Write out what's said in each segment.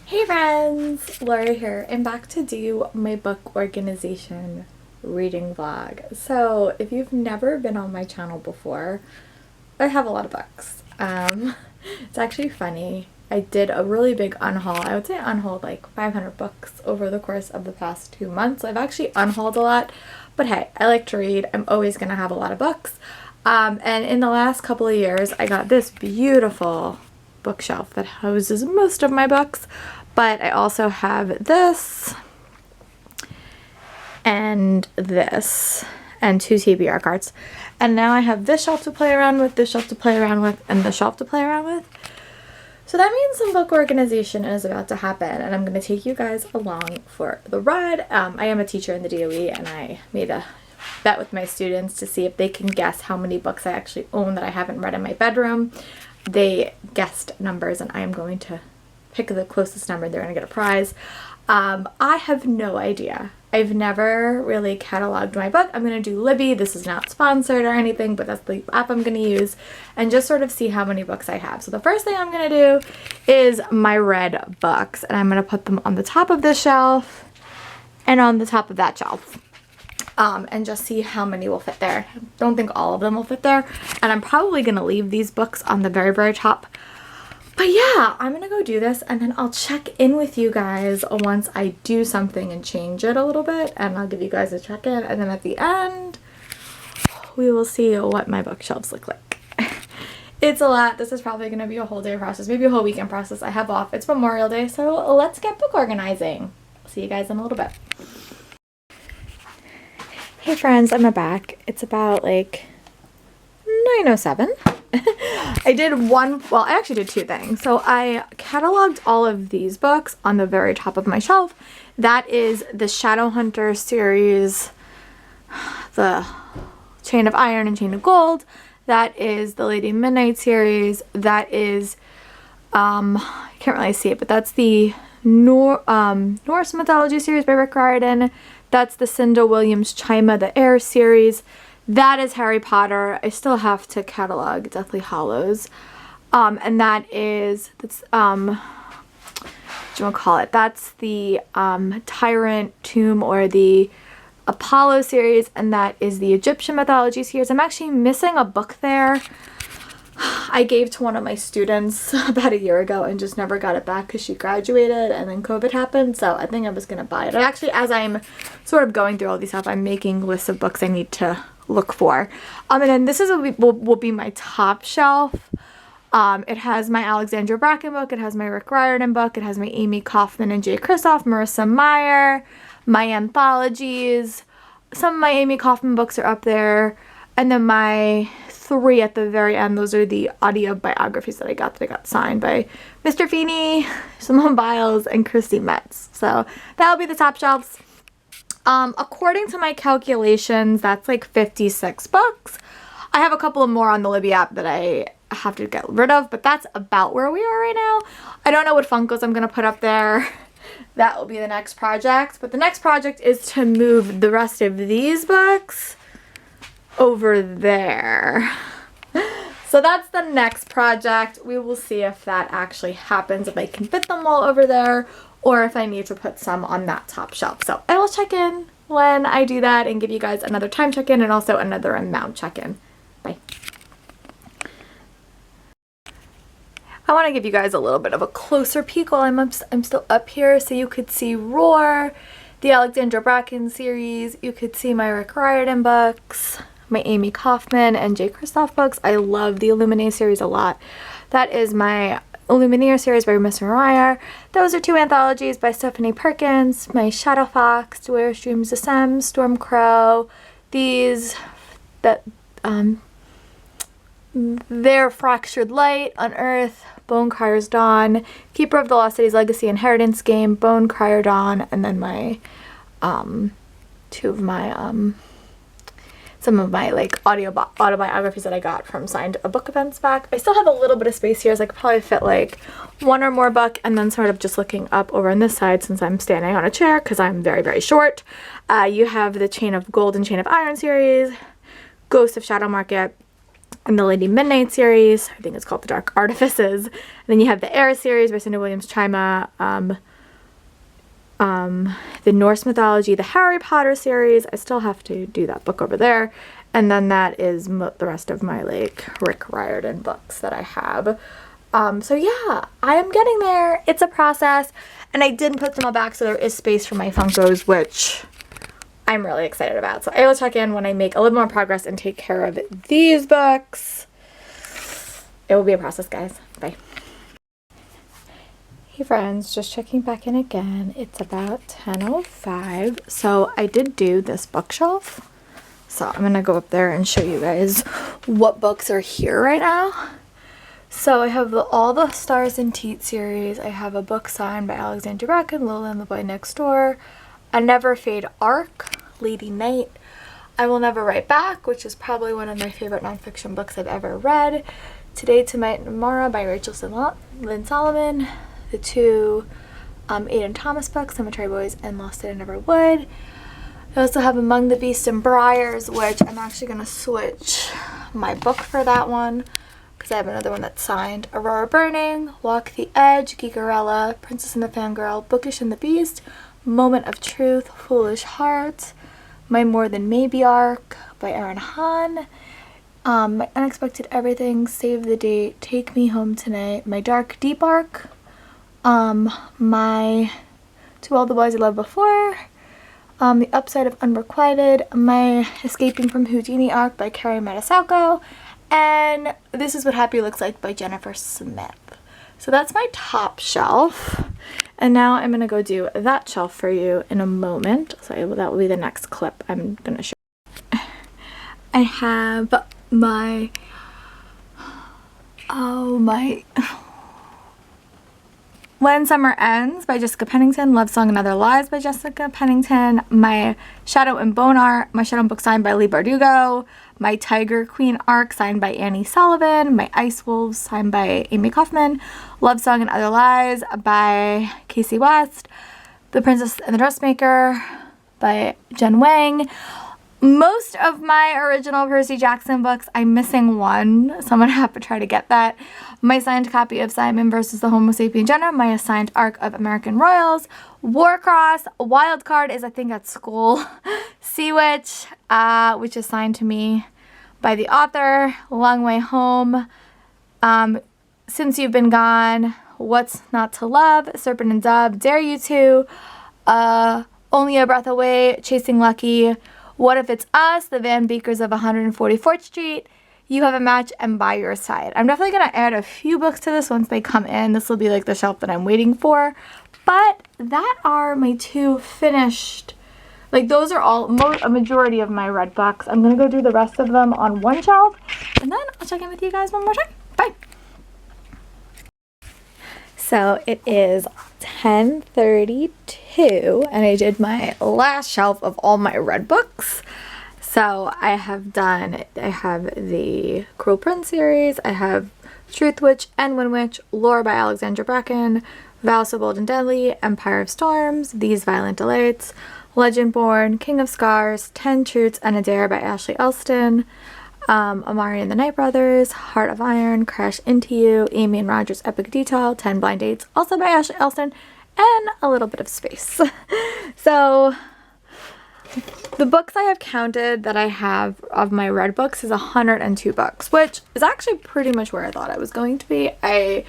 Hey friends, Laura here. I'm back to do my book organization reading vlog. So if you've never been on my channel before, I have a lot of books. It's actually funny. I did a really big unhaul. I would say I unhauled like 500 books over the course of the past 2 months. I've actually unhauled a lot, but hey, I like to read. I'm always going to have a lot of books. And in the last couple of years, I got this beautiful bookshelf that houses most of my books, but I also have this and this and 2 TBR cards, and now I have this shelf to play around with, this shelf to play around with, and this shelf to play around with. So that means some book organization is about to happen, and I'm going to take you guys along for the ride. I am a teacher in the DOE, and I made a bet with my students to see if they can guess how many books I actually own that I haven't read in my bedroom. They guessed numbers, and I am going to pick the closest number. They're going to get a prize. I have no idea. I've never really cataloged my book. I'm going to do Libby. This is not sponsored or anything, but that's the app I'm going to use, and just sort of see how many books I have. So the first thing I'm going to do is my red books, and I'm going to put them on the top of this shelf and on the top of that shelf. And just see how many will fit there. I don't think all of them will fit there, and I'm probably going to leave these books on the very, very top. But yeah, I'm going to go do this, and then I'll check in with you guys once I do something and change it a little bit, and I'll give you guys a check-in, and then at the end, we will see what my bookshelves look like. It's a lot. This is probably going to be a whole day process, maybe a whole weekend process. I have off. It's Memorial Day, so let's get book organizing. See you guys in a little bit. Hey friends, I'm back. It's about like 9:07. I did one, well, I actually did 2 things. So I cataloged all of these books on the very top of my shelf. That is the Shadowhunter series, the Chain of Iron and Chain of Gold. That is the Lady Midnight series. That is, I can't really see it, but that's the Norse Mythology series by Rick Riordan. That's the Cinda Williams Chima the Air series. That is Harry Potter. I still have to catalog Deathly Hallows. And that is, that's, what do you want to call it? That's the Tyrant Tomb or the Apollo series, and that is the Egyptian Mythology series. I'm actually missing a book there. I gave to one of my students about a year ago and just never got it back because she graduated and then COVID happened, so I think I'm just going to buy it. And actually, as I'm sort of going through all these stuff, I'm making lists of books I need to look for. And then this is will be my top shelf. It has my Alexandra Bracken book, it has my Rick Riordan book, it has my Amy Kaufman and Jay Kristoff, Marissa Meyer, my anthologies. Some of my Amy Kaufman books are up there, and then my 3 at the very end, those are the audio biographies that I got signed by Mr. Feeney, Simone Biles, and Christy Metz. So that'll be the top shelves. According to my calculations, that's like 56 books. I have a couple of more on the Libby app that I have to get rid of, but that's about where we are right now. I don't know what Funkos I'm going to put up there. That will be the next project. But the next project is to move the rest of these books over there. So that's the next project. We will see if that actually happens, if I can fit them all over there, or if I need to put some on that top shelf. So I will check in when I do that and give you guys another time check-in and also another amount check-in. Bye. I want to give you guys a little bit of a closer peek while I'm still up here, so you could see Roar, the Alexandra Bracken series. You could see my Rick Riordan books, my Amy Kaufman and Jay Kristoff books. I love the Illuminae series a lot. That is my Illuminae series by Mr. Meyer. Those are 2 anthologies by Stephanie Perkins. My Shadow Fox, Where Streams Descend, Storm Crow. These, that, Their Fractured Light, Unearth, Bone Crier's Dawn, Keeper of the Lost City's Legacy Inheritance Game, Bone Crier Dawn, and then my, 2 of my, some of my like autobiographies that I got from signed book events back. I still have a little bit of space here, so I could probably fit like 1 or more book, and then sort of just looking up over on this side since I'm standing on a chair because I'm very, very short. You have the Chain of Gold and Chain of Iron series, Ghost of Shadow Market, and the Lady Midnight series. I think it's called The Dark Artifices. And then you have the Air series by Cindy Williams Chima, the Norse mythology, the Harry Potter series. I still have to do that book over there. And then that is the rest of my like Rick Riordan books that I have. So yeah, I am getting there. It's a process, and I didn't put them all back, so there is space for my Funkos, which I'm really excited about. So I will check in when I make a little more progress and take care of these books. It will be a process, guys. Bye. Hey friends, just checking back in again. It's about 10:05. So I did do this bookshelf. So I'm gonna go up there and show you guys what books are here right now. So I have all the Stars and Teat series. I have a book signed by Alexandra Bracken, Lola and the Boy Next Door, A Never Fade Arc, Lady Night, I Will Never Write Back, which is probably one of my favorite nonfiction books I've ever read, Today, Tonight, and Tomorrow by Rachel Lynn Solomon, the two Aidan Thomas books, Cemetery Boys and Lost It and Never Would. I also have Among the Beasts and Briars, which I'm actually going to switch my book for that one, because I have another one that's signed. Aurora Burning, Walk the Edge, Geekerella, Princess and the Fangirl, Bookish and the Beast, Moment of Truth, Foolish Heart, My More Than Maybe arc by Erin Hahn, My Unexpected Everything, Save the Date, Take Me Home Tonight, My Dark Deep arc, my To All the Boys I Loved Before, The Upside of Unrequited, my Escaping from Houdini arc by Carrie Matasauko, and This Is What Happy Looks Like by Jennifer Smith. So that's my top shelf. And now I'm going to go do that shelf for you in a moment. So that will be the next clip I'm going to show. I have my When Summer Ends by Jessica Pennington, Love Song and Other Lies by Jessica Pennington, my Shadow and Bone art, my Shadow book signed by Leigh Bardugo, my Tiger Queen arc signed by Annie Sullivan, my Ice Wolves signed by Amy Kaufman, Love Song and Other Lies by Casey West, The Princess and the Dressmaker by Jen Wang. Most of my original Percy Jackson books, I'm missing one, so I'm going to have to try to get that. My signed copy of Simon versus the Homo sapien Jenna, my assigned arc of American Royals, Warcross, Wildcard is I think at school, Sea Witch, which is signed to me by the author, Long Way Home, Since You've Been Gone, What's Not to Love, Serpent and Dove, Dare You To, Only a Breath Away, Chasing Lucky, What If It's Us, The Van Beekers of 144th Street, You Have a Match, and By Your Side. I'm definitely going to add a few books to this once they come in. This will be like the shelf that I'm waiting for. But that are my two finished, like those are all, a majority of my red books. I'm going to go do the rest of them on one shelf. And then I'll check in with you guys one more time. Bye. So it is 10:32 and I did my last shelf of all my red books. So I have the Cruel Prince series, I have Truth Witch and Wind Witch, Lore by Alexandra Bracken, Vow So Bold and Deadly, Empire of Storms, These Violent Delights, Legend Born, King of Scars, 10 Truths and a Dare by Ashley Elston, Amari and the Night Brothers, Heart of Iron, Crash Into You, Amy and Roger's Epic Detail, 10 Blind Dates, also by Ashley Elston, and a little bit of space. So the books I have counted that I have of my red books is 102 books, which is actually pretty much where I thought I was going to be. I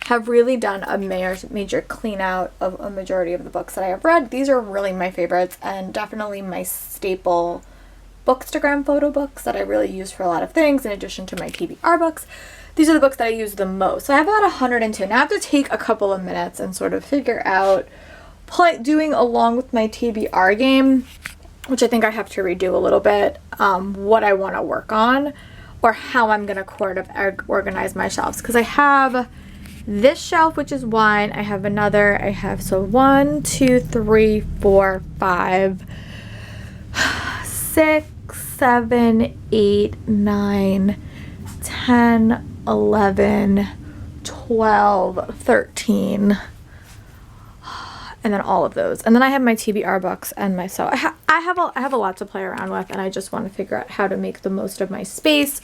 have really done a major clean out of a majority of the books that I have read. These are really my favorites and definitely my staple Bookstagram photo books that I really use for a lot of things in addition to my TBR books. These are the books that I use the most. So I have about 102. Now I have to take a couple of minutes and sort of figure out doing along with my TBR game, which I think I have to redo a little bit, what I want to work on or how I'm going to organize my shelves. Because I have this shelf, which is wine. I have another. I have, so 1, 2, 3, 4, 5, 6, 7, 8, 9, 10, 11, 12, 13. and then all of those. And then I have my TBR books and my, so I have a lot to play around with, and I just want to figure out how to make the most of my space.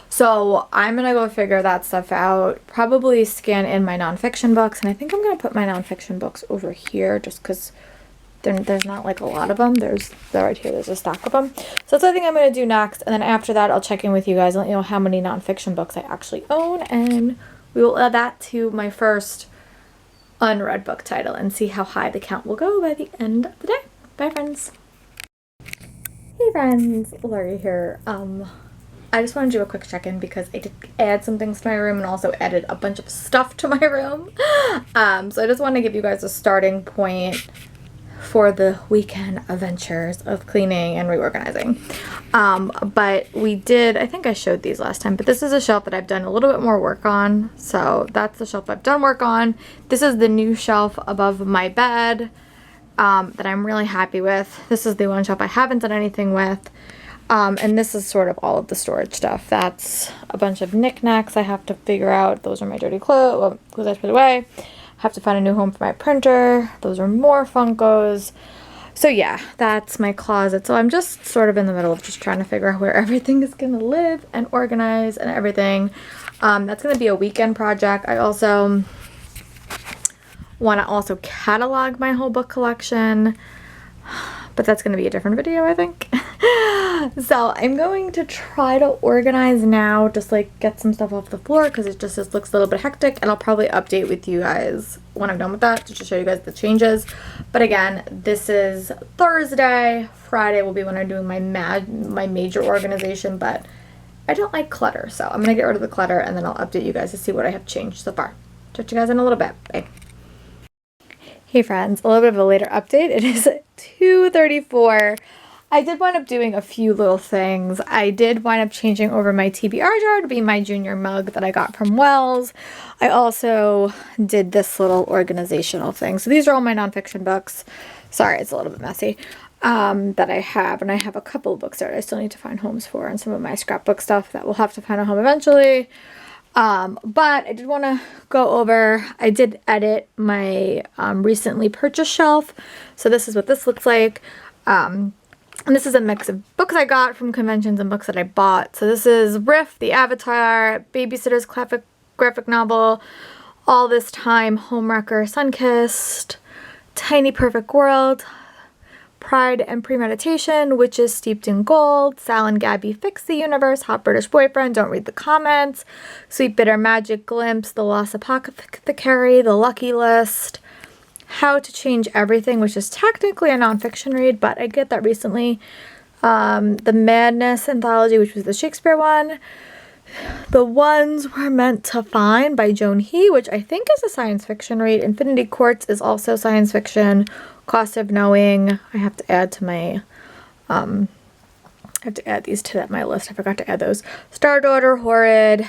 So I'm going to go figure that stuff out, probably scan in my nonfiction books. And I think I'm going to put my nonfiction books over here just because there's not like a lot of them. They're right here. There's a stack of them. So that's what I think I'm going to do next. And then after that, I'll check in with you guys and let you know how many nonfiction books I actually own. And we will add that to my first unread book title and see how high the count will go by the end of the day. Bye, friends. Hey, friends. Lori here. I just want to do a quick check-in because I did add some things to my room and also added a bunch of stuff to my room. So I just want to give you guys a starting point for the weekend adventures of cleaning and reorganizing. But we did, I think I showed these last time, but this is a shelf that I've done a little bit more work on. So that's the shelf I've done work on. This is the new shelf above my bed that I'm really happy with. This is the one shelf I haven't done anything with. And this is sort of all of the storage stuff. That's a bunch of knickknacks I have to figure out. Those are my dirty clothes, well, clothes I put away. Have to find a new home for my printer. Those are more Funkos. So yeah, that's my closet. So I'm just sort of in the middle of just trying to figure out where everything is going to live and organize and everything. That's going to be a weekend project. I also want to also catalog my whole book collection, but that's going to be a different video, I think. So I'm going to try to organize now, just like get some stuff off the floor because it just looks a little bit hectic, and I'll probably update with you guys when I'm done with that to just show you guys the changes. But again, this is Thursday. Friday will be when I'm doing my major organization, but I don't like clutter, so I'm gonna get rid of the clutter and then I'll update you guys to see what I have changed so far. Talk to you guys in a little bit. Bye. Hey friends, a little bit of a later update. It is 2:34. I did wind up doing a few little things. I did wind up changing over my TBR jar to be my junior mug that I got from Wells. I also did this little organizational thing. So these are all my nonfiction books. Sorry, it's a little bit messy. That I have. And I have a couple of books that I still need to find homes for, and some of my scrapbook stuff that will have to find a home eventually. But I did want to go over, I did edit my recently purchased shelf. So this is what this looks like. And this is a mix of books I got from conventions and books that I bought. So this is Riff, The Avatar, Babysitter's graphic novel, All This Time, Homewrecker, Sunkissed, Tiny Perfect World, Pride and Premeditation, Witches Steeped in Gold, Sal and Gabby Fix the Universe, Hot British Boyfriend, Don't Read the Comments, Sweet Bitter Magic, Glimpse, The Lost Apothecary, The Lucky List, How to Change Everything, which is technically a nonfiction read, but I get that recently. The Madness Anthology, which was the Shakespeare one. The Ones We're Meant to Find by Joan He, which I think is a science fiction read. Infinity Courts is also science fiction. Cost of Knowing, I have to add to my, I have to add these to my list. I forgot to add those. Star Daughter, Horrid.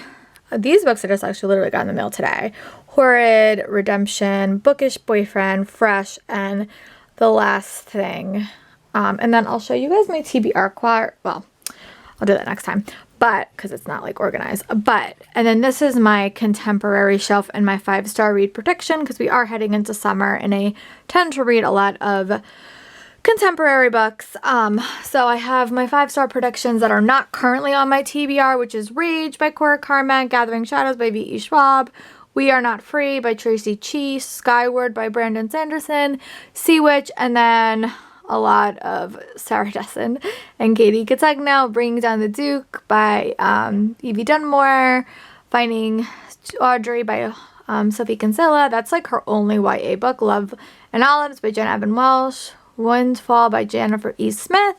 These books I just actually literally got in the mail today. Horrid, Redemption, Bookish Boyfriend, Fresh, and The Last Thing. And then I'll show you guys my TBR quad. Well, I'll do that next time. But, because it's not like organized. But, and then this is my contemporary shelf and my 5-star read prediction, because we are heading into summer and I tend to read a lot of contemporary books. So I have my 5-star predictions that are not currently on my TBR, which is Rage by Cora Carmen, Gathering Shadows by V.E. Schwab, We Are Not Free by Tracy Chee, Skyward by Brandon Sanderson, Sea Witch, and then a lot of Sarah Dessen and Katie Catagno, Bringing Down the Duke by Evie Dunmore, Finding Audrey by Sophie Kinsella. That's like her only YA book. Love and Olives by Jen Evan Welsh, Windfall by Jennifer E. Smith,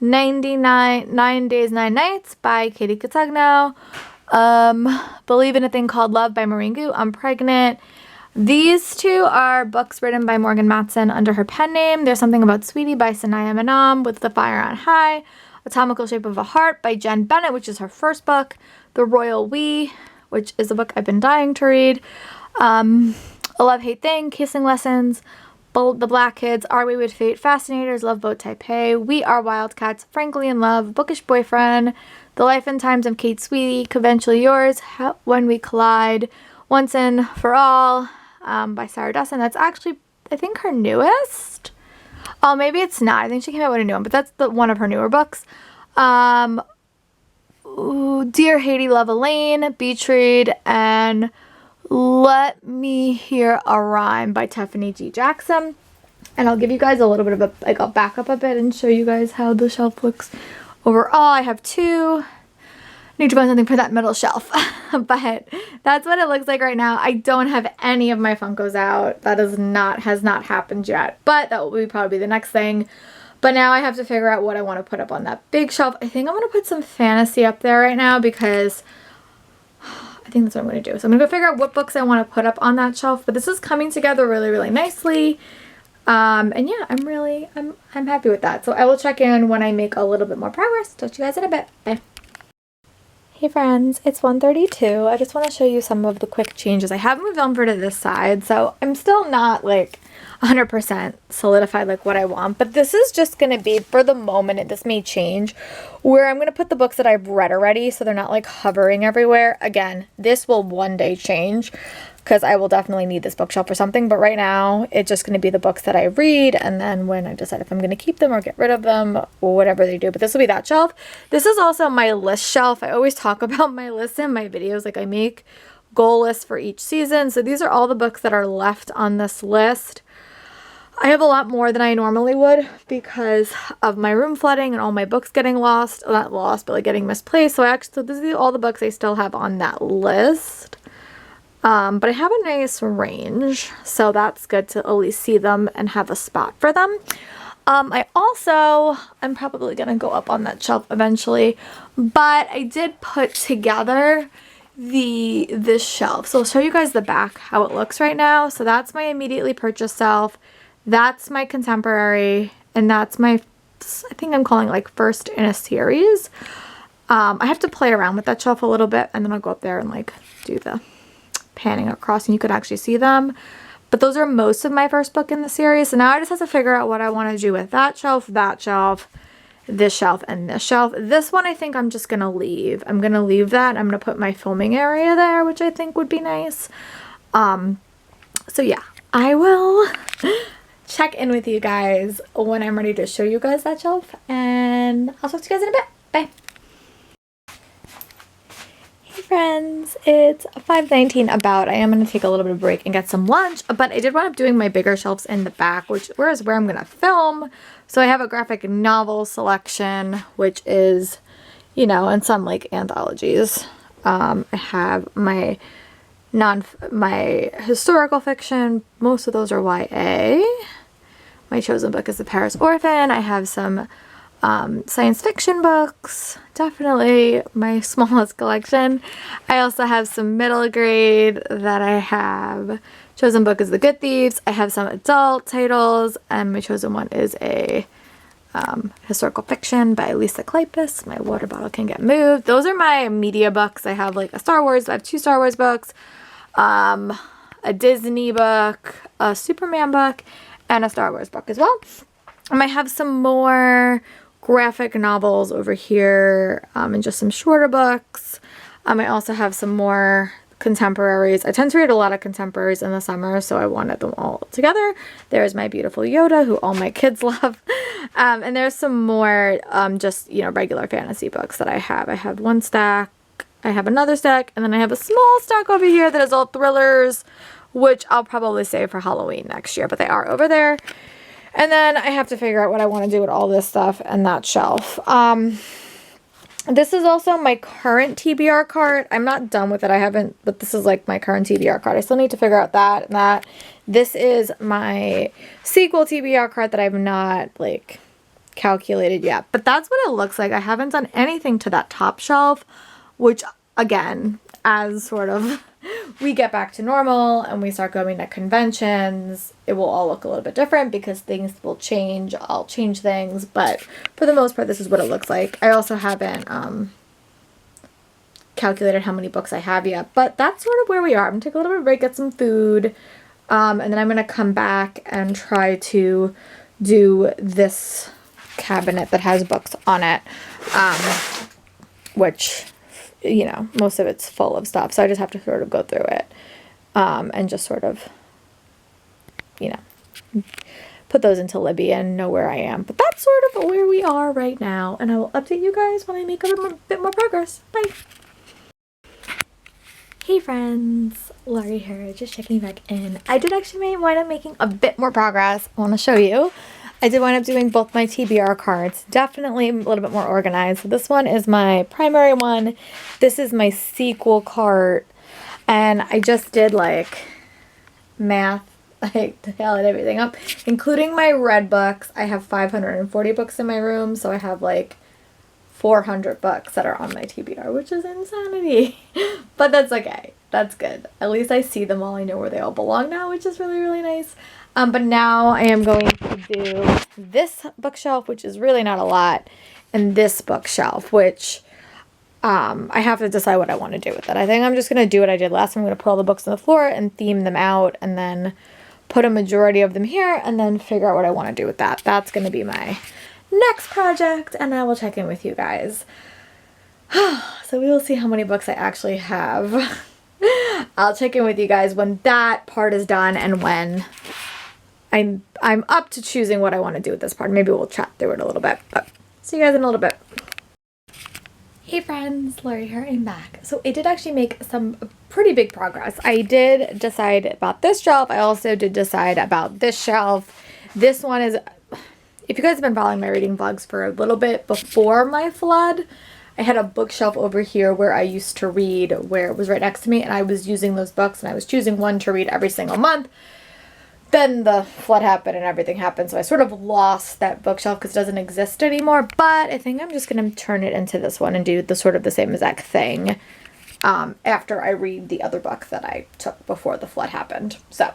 9 Days, 9 Nights by Katie Catagno, Believe in a Thing Called Love by Maureen Gu, I'm Pregnant. These two are books written by Morgan Matson under her pen name. There's Something About Sweetie by Sanaya Manam, With the Fire on High, Atomical Shape of a Heart by Jen Bennett, which is her first book, The Royal We, which is a book I've been dying to read, A Love-Hate Thing, Kissing Lessons, The Black Kids, Are We With Fate, Fascinators, Love Boat Taipei, We Are Wildcats, Frankly in Love, Bookish Boyfriend, The Life and Times of Kate Sweetie, Conventionally Yours, When We Collide, Once and For All, by Sarah Dessen. That's actually I think, her newest. Oh, maybe it's not. I think she came out with a new one, but that's one of her newer books. Dear Haiti, Love Elaine, Beach Read, and Let Me Hear a Rhyme by Tiffany G. Jackson. And I'll give you guys a little bit of I'll back up a bit and show you guys how the shelf looks overall. I have two. Need to find something for that middle shelf. But that's what it looks like right now. I don't have any of my Funkos out. That has not happened yet. But that will probably be the next thing. But now I have to figure out what I want to put up on that big shelf. I think I'm going to put some fantasy up there right now because I think that's what I'm going to do. So I'm going to go figure out what books I want to put up on that shelf. But this is coming together really, really nicely. And yeah, I'm happy with that. So I will check in when I make a little bit more progress. Talk to you guys in a bit. Bye. Hey friends, it's 1:32. I just want to show you some of the quick changes. I have moved over to this side, so I'm still not like 100% solidified like what I want, but this is just going to be for the moment, and this may change, where I'm going to put the books that I've read already so they're not like hovering everywhere. Again, this will one day change because I will definitely need this bookshelf or something, but right now it's just going to be the books that I read, and then when I decide if I'm going to keep them or get rid of them or whatever they do, but this will be that shelf. This is also my list shelf. I always talk about my lists in my videos, like I make goal lists for each season, so these are all the books that are left on this list. I have a lot more than I normally would because of my room flooding and all my books getting lost, not lost, but like getting misplaced. So this is all the books I still have on that list. But I have a nice range, so that's good to at least see them and have a spot for them. I'm probably going to go up on that shelf eventually, but I did put together this shelf. So I'll show you guys the back, how it looks right now. So that's my immediately purchased shelf. That's my contemporary, and that's my, I think I'm calling like first in a series. I have to play around with that shelf a little bit, and then I'll go up there and like do the panning across and you could actually see them. But those are most of my first book in the series. So now I just have to figure out what I want to do with that shelf, this shelf, and this shelf. This one I think I'm just going to leave. I'm going to leave that. I'm going to put my filming area there, which I think would be nice. So yeah, I will check in with you guys when I'm ready to show you guys that shelf, and I'll talk to you guys in a bit. Bye. Hey friends, it's 5:19 about. I am going to take a little bit of a break and get some lunch, but I did wind up doing my bigger shelves in the back, which is where I'm going to film. So I have a graphic novel selection, which is, you know, in some like anthologies. I have my historical fiction. Most of those are YA. My chosen book is The Paris Orphan. I have some science fiction books, definitely my smallest collection. I also have some middle grade that I have. Chosen book is The Good Thieves. I have some adult titles, and my chosen one is a historical fiction by Lisa Kleypas. My water bottle can get moved. Those are my media books. I have like I have 2 Star Wars books, a Disney book, a Superman book, and a Star Wars book as well. I have some more graphic novels over here, and just some shorter books. I also have some more contemporaries. I tend to read a lot of contemporaries in the summer, so I wanted them all together. There's my beautiful Yoda, who all my kids love. And there's some more just, you know, regular fantasy books that I have. I have one stack, I have another stack, and then I have a small stack over here that is all thrillers, which I'll probably save for Halloween next year, but they are over there. And then I have to figure out what I want to do with all this stuff and that shelf. This is also my current TBR cart. I'm not done with it. But this is like my current TBR cart. I still need to figure out that and that. This is my sequel TBR cart that I've not like calculated yet. But that's what it looks like. I haven't done anything to that top shelf, which again, as sort of we get back to normal and we start going to conventions, it will all look a little bit different because things will change. I'll change things, but for the most part, this is what it looks like. I also haven't calculated how many books I have yet, but that's sort of where we are. I'm going to take a little bit of a break, get some food, and then I'm going to come back and try to do this cabinet that has books on it, which, you know, most of it's full of stuff, so I just have to sort of go through it and just sort of, you know, put those into Libby and know where I am. But that's sort of where we are right now, and I will update you guys when I make a bit more progress. Bye! Hey friends, Laurie here, just checking back in. I did actually wind up making a bit more progress. I want to show you. I did wind up doing both my TBR cards. Definitely a little bit more organized. So this one is my primary one. This is my sequel card. And I just did like math, like to tally everything up, including my red books. I have 540 books in my room, so I have like 400 books that are on my TBR, which is insanity. But that's okay. That's good. At least I see them all. I know where they all belong now, which is really, really nice. But now I am going to do this bookshelf, which is really not a lot, and this bookshelf, which I have to decide what I want to do with it. I think I'm just going to do what I did last time. I'm going to put all the books on the floor and theme them out, and then put a majority of them here, and then figure out what I want to do with that. That's going to be my next project, and I will check in with you guys. So we will see how many books I actually have. I'll check in with you guys when that part is done, and when I'm up to choosing what I want to do with this part. Maybe we'll chat through it a little bit, but see you guys in a little bit. Hey friends, Laurie here, I'm back. So I did actually make some pretty big progress. I did decide about this shelf. I also did decide about this shelf. This one is, if you guys have been following my reading vlogs for a little bit before my flood, I had a bookshelf over here where I used to read, where it was right next to me, and I was using those books, and I was choosing one to read every single month. Then the flood happened and everything happened, so I sort of lost that bookshelf because it doesn't exist anymore. But I think I'm just going to turn it into this one and do the sort of the same exact thing after I read the other book that I took before the flood happened. So,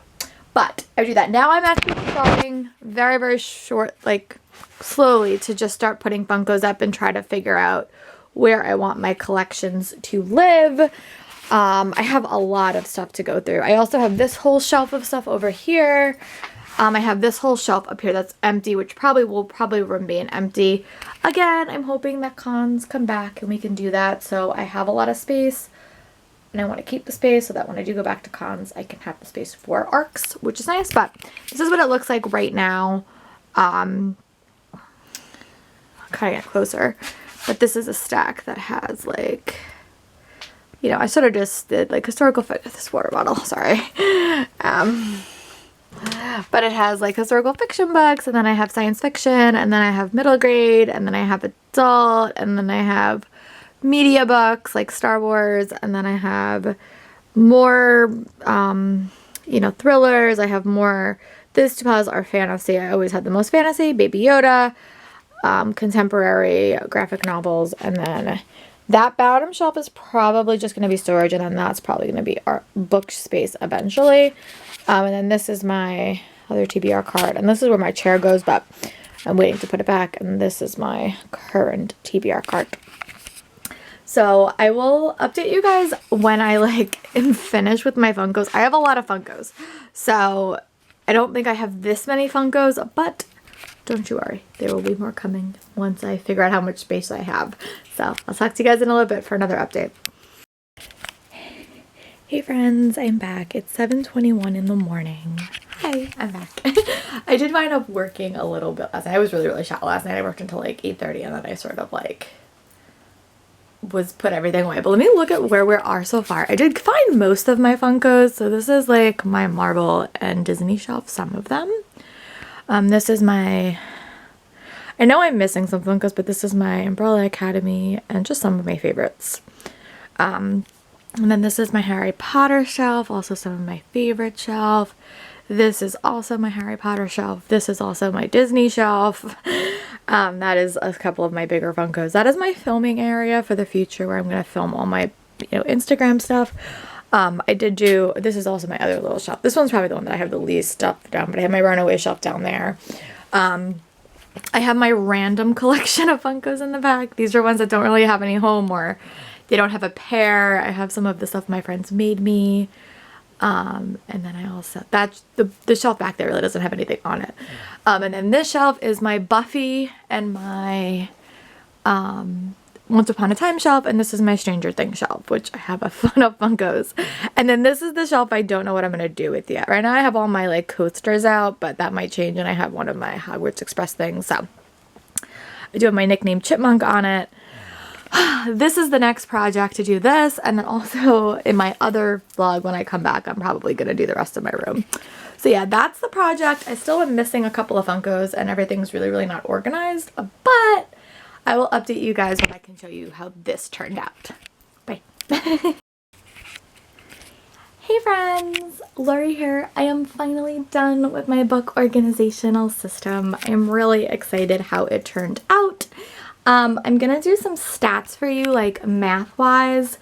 but I do that. Now I'm actually starting very, very short, like slowly, to just start putting Funkos up and try to figure out where I want my collections to live. I have a lot of stuff to go through. I also have this whole shelf of stuff over here. I have this whole shelf up here that's empty, which will remain empty. Again, I'm hoping that cons come back and we can do that. So I have a lot of space, and I want to keep the space so that when I do go back to cons, I can have the space for arcs, which is nice. But this is what it looks like right now. I'll kind of get closer. But this is a stack that has like, you know, I sort of just did like historical fiction, this water bottle, sorry. But it has like historical fiction books, and then I have science fiction, and then I have middle grade, and then I have adult, and then I have media books like Star Wars, and then I have more, you know, thrillers. I have more, this two piles are fantasy. I always had the most fantasy, Baby Yoda, contemporary graphic novels, and then that bottom shelf is probably just going to be storage, and then that's probably going to be our book space eventually. And then this is my other TBR card, and this is where my chair goes, but I'm waiting to put it back, and this is my current TBR card. So I will update you guys when I am finished with my Funkos. I have a lot of Funkos, so I don't think I have this many Funkos, but don't you worry, there will be more coming once I figure out how much space I have. So I'll talk to you guys in a little bit for another update. Hey friends, I'm back. It's 7:21 in the morning. Hi, I'm back. I did wind up working a little bit last night. I was really, really shot last night. I worked until like 8:30, and then I sort of was put everything away. But let me look at where we are so far. I did find most of my Funkos. So this is like my Marvel and Disney shelf, some of them. This is my, I know I'm missing some Funkos, but this is my Umbrella Academy and just some of my favorites. And then this is my Harry Potter shelf, also some of my favorite shelf. This is also my Harry Potter shelf. This is also my Disney shelf. That is a couple of my bigger Funkos. That is my filming area for the future, where I'm going to film all my, you know, Instagram stuff. I did do, this is also my other little shelf. This one's probably the one that I have the least stuff down, but I have my Runaway shelf down there. I have my random collection of Funkos in the back. These are ones that don't really have any home, or they don't have a pair. I have some of the stuff my friends made me. And then I also, that's the shelf back there really doesn't have anything on it. And then this shelf is my Buffy and my Once Upon a Time shelf, and this is my Stranger Things shelf, which I have a ton of Funkos. And then this is the shelf I don't know what I'm going to do with yet. Right now I have all my like coasters out, but that might change, and I have one of my Hogwarts Express things, so I do have my nickname Chipmunk on it. This is the next project to do this, and then also in my other vlog when I come back, I'm probably going to do the rest of my room. So yeah, that's the project. I still am missing a couple of Funkos, and everything's really, really not organized, but I will update you guys when I can show you how this turned out. Bye. Hey friends, Lori here. I am finally done with my book organizational system. I am really excited how it turned out. I'm gonna do some stats for you, like math-wise,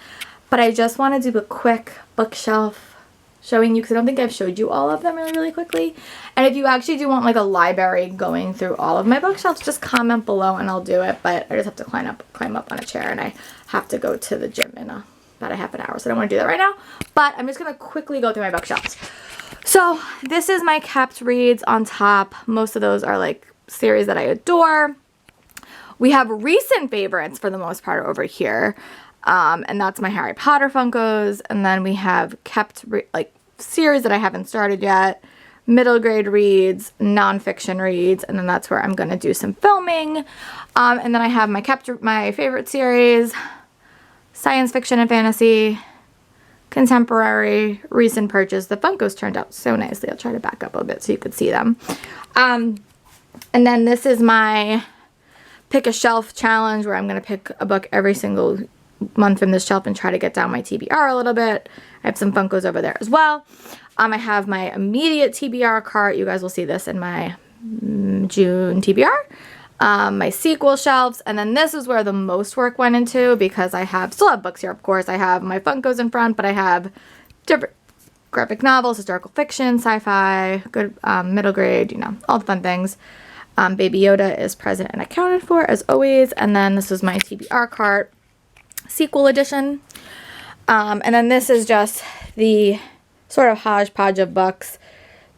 but I just want to do a quick bookshelf showing you because I don't think I've showed you all of them really quickly. And if you actually do want like a library going through all of my bookshelves, just comment below and I'll do it. But I just have to climb up on a chair, and I have to go to the gym in about a half an hour, so I don't want to do that right now. But I'm just gonna quickly go through my bookshelves. So this is my kept reads on top. Most of those are like series that I adore. We have recent favorites for the most part over here. And that's my Harry Potter Funkos. And then we have kept like series that I haven't started yet, middle grade reads, nonfiction reads, and then that's where I'm going to do some filming. And then I have my favorite series, science fiction and fantasy, contemporary, recent purchase. The Funkos turned out so nicely. I'll try to back up a bit so you could see them. And then this is my pick a shelf challenge, where I'm going to pick a book every single month from this shelf and try to get down my TBR a little bit. I have some Funkos over there as well. I have my immediate TBR cart. You guys will see this in my June TBR. My sequel shelves, and then this is where the most work went into, because I still have books here, of course. I have my Funkos in front, but I have different graphic novels, historical fiction, sci-fi, good middle grade, you know, all the fun things. Baby Yoda is present and accounted for as always. And then this is my TBR cart, sequel edition. And then this is just the sort of hodgepodge of books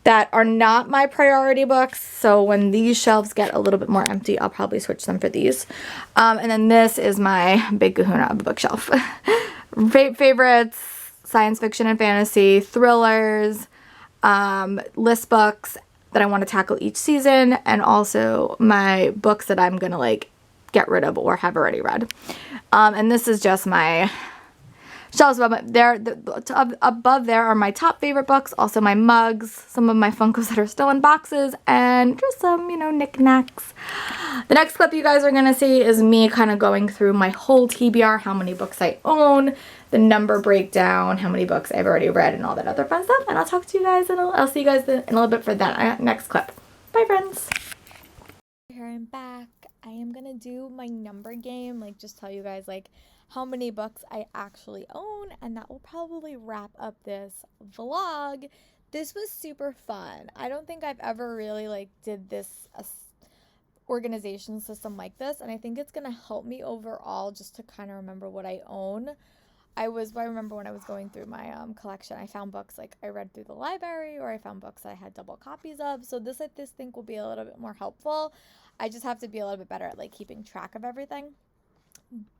that are not my priority books. So when these shelves get a little bit more empty, I'll probably switch them for these. And then this is my big kahuna of a bookshelf. Favorites, science fiction and fantasy, thrillers, list books that I want to tackle each season, and also my books that I'm gonna like get rid of or have already read. And this is just my shelves above there. Above there are my top favorite books, also my mugs, some of my Funkos that are still in boxes, and just some, you know, knickknacks. The next clip you guys are gonna see is me kind of going through my whole TBR, how many books I own, the number breakdown, how many books I've already read, and all that other fun stuff. And I'll talk to you guys, and I'll see you guys in a little bit for that next clip. Bye, friends. Here I'm back. I am gonna do my number game, like just tell you guys like how many books I actually own, and that will probably wrap up this vlog. This was super fun. I don't think I've ever really like did this organization system like this, and I think it's gonna help me overall just to kind of remember what I own. I remember when I was going through my collection, I found books like I read through the library, or I found books I had double copies of. So this I think will be a little bit more helpful. I just have to be a little bit better at like keeping track of everything.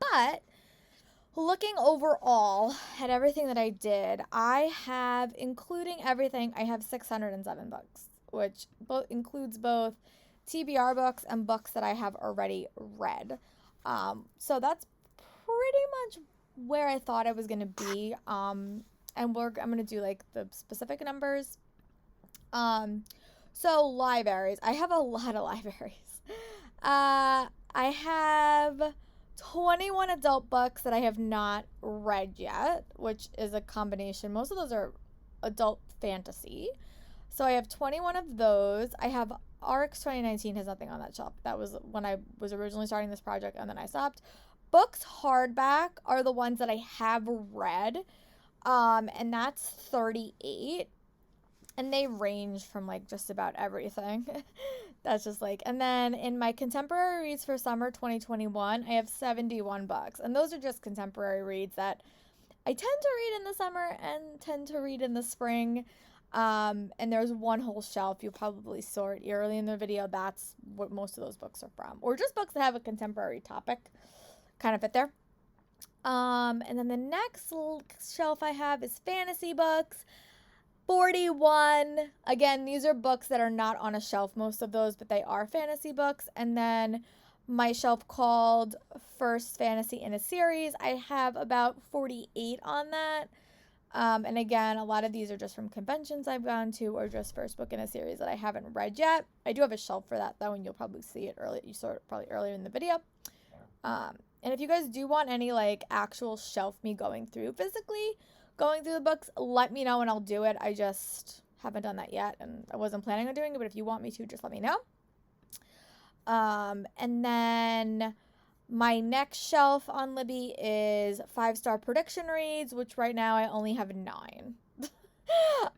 But looking overall at everything that I did, I have, including everything, I have 607 books, which includes both TBR books and books that I have already read. So that's pretty much where I thought I was going to be. And I'm going to do like the specific numbers. So libraries, I have a lot of libraries. I have 21 adult books that I have not read yet, which is a combination. Most of those are adult fantasy. So I have 21 of those. I have RX 2019 has nothing on that shelf. That was when I was originally starting this project, and then I stopped. Books hardback are the ones that I have read, and that's 38. And they range from like just about everything. That's just like, and then in my contemporary reads for summer 2021, I have 71 books. And those are just contemporary reads that I tend to read in the summer and tend to read in the spring. And there's one whole shelf. You'll probably saw it early in the video. That's what most of those books are from. Or just books that have a contemporary topic. kind of fit there. And then the next shelf I have is fantasy books. 41. Again, these are books that are not on a shelf, most of those, but they are fantasy books. And then my shelf called First Fantasy in a Series, I have about 48 on that. And again, a lot of these are just from conventions I've gone to or just first book in a series that I haven't read yet. I do have a shelf for that though, and you'll probably see it early. You saw it probably earlier in the video. And if you guys do want any like actual shelf me going through physically, going through the books, let me know and I'll do it. I just haven't done that yet and I wasn't planning on doing it, but if you want me to, just let me know. And then my next shelf on Libby is 5-star prediction reads, which right now I only have 9.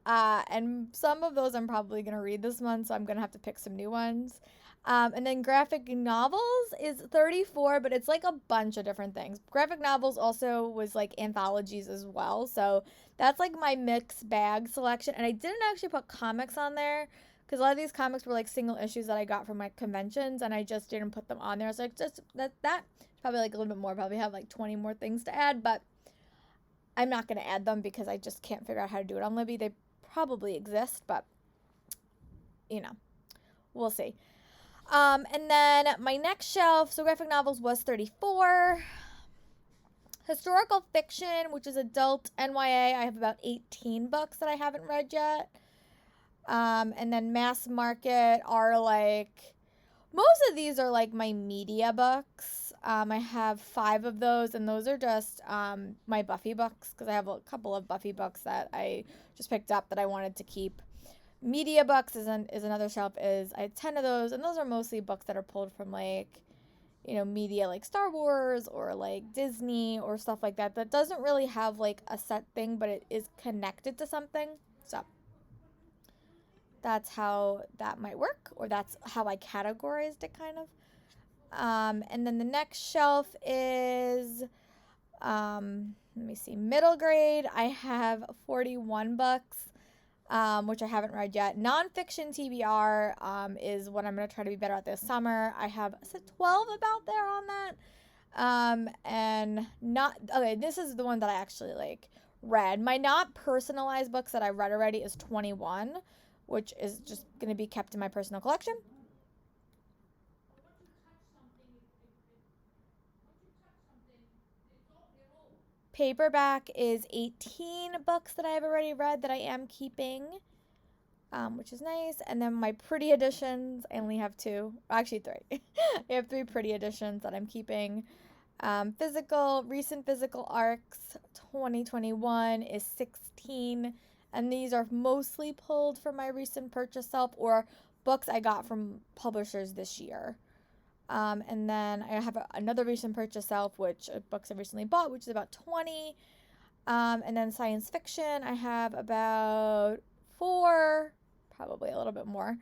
And some of those I'm probably going to read this month, so I'm going to have to pick some new ones. And then graphic novels is 34, but it's like a bunch of different things. Graphic novels also was like anthologies as well, so that's like my mixed bag selection. And I didn't actually put comics on there because a lot of these comics were like single issues that I got from my conventions, and I just didn't put them on there. So like just that probably like a little bit more. Probably have like 20 more things to add, but I'm not going to add them because I just can't figure out how to do it on Libby. They probably exist, but you know, we'll see. And then my next shelf, so graphic novels was 34. Historical fiction, which is adult NYA, I have about 18 books that I haven't read yet. And then mass market are like, most of these are like my media books. I have 5 of those, and those are just my Buffy books because I have a couple of Buffy books that I just picked up that I wanted to keep. Media books is another shelf. I have 10 of those, and those are mostly books that are pulled from like, you know, media like Star Wars or like Disney or stuff like that. That doesn't really have like a set thing, but it is connected to something. So that's how that might work, or that's how I categorized it kind of. And then the next shelf is, let me see, middle grade. I have 41 books. Which I haven't read yet. Nonfiction TBR is what I'm going to try to be better at this summer. I have 12 about there on that. And okay, this is the one that I actually like read. My not personalized books that I read already is 21, which is just going to be kept in my personal collection. Paperback is 18 books that I have already read that I am keeping, which is nice. And then my pretty editions, I only have 2. Actually, 3. I have 3 pretty editions that I'm keeping. Recent physical arcs 2021 is 16. And these are mostly pulled from my recent purchase shelf or books I got from publishers this year. And then I have another recent purchase shelf, which books I recently bought, which is about 20. And then science fiction, I have about 4, probably a little bit more.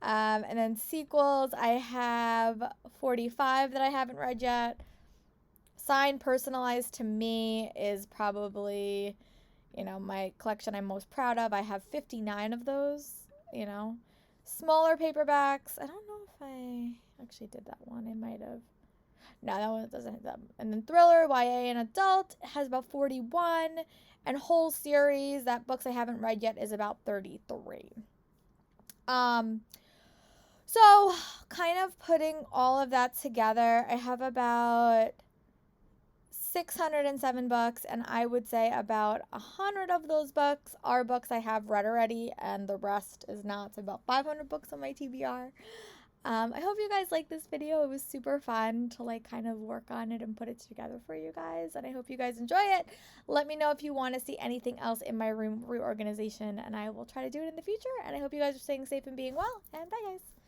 And then sequels, I have 45 that I haven't read yet. Signed personalized to me is probably, you know, my collection I'm most proud of. I have 59 of those, you know. Smaller paperbacks. I don't know if I actually did that one. I might have. No, that one doesn't have that. And then thriller, YA, and adult has about 41. And whole series, that books I haven't read yet, is about 33. So kind of putting all of that together, I have about 607 books, and I would say about 100 of those books are books I have read already, and the rest is not. So about 500 books on my TBR. I hope you guys liked this video. It was super fun to like kind of work on it and put it together for you guys, and I hope you guys enjoy it. Let me know if you want to see anything else in my room reorganization, and I will try to do it in the future. And I hope you guys are staying safe and being well, and bye guys.